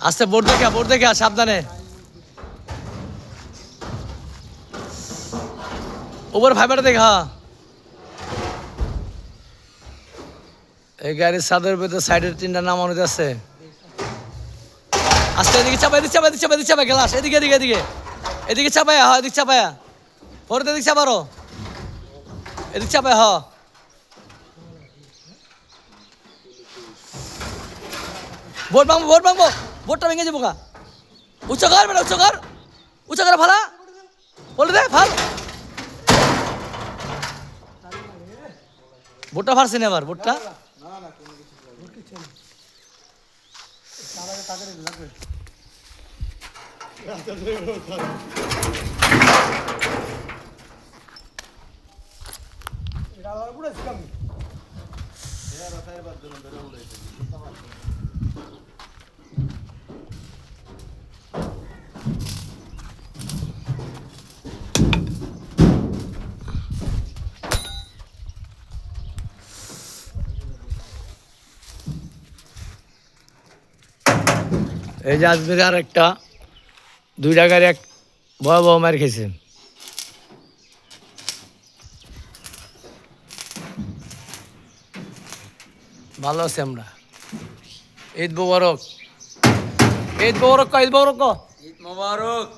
আস্তে বোর্ড দেখে সাবধানে। উপর ফাইবার দেখা। এই গাড়ির ছাদের ভিতরে সাইডের 3টা নামানো যাচ্ছে। আস্তে এদিকে চাপাই গ্লাস এদিকে চাপায়া এদিকে চাপায়া পরে এদিকে চাপারো এদিকে চাপায় বোর্ড ভাঙবো বোর্ডটা ভেঙে যাবো গা। উচ্চ কর ফালা বলে দে ফাল। বোর্ডটা ফারছে না আবার বোর্ডটা। এই যে আজমিরে আর একটা 2টা গাড়ি এক ভয়াবহ মার খেয়েছে। ভালো আছি আমরা। ঈদ মোবারক। ঈদ মোবারক।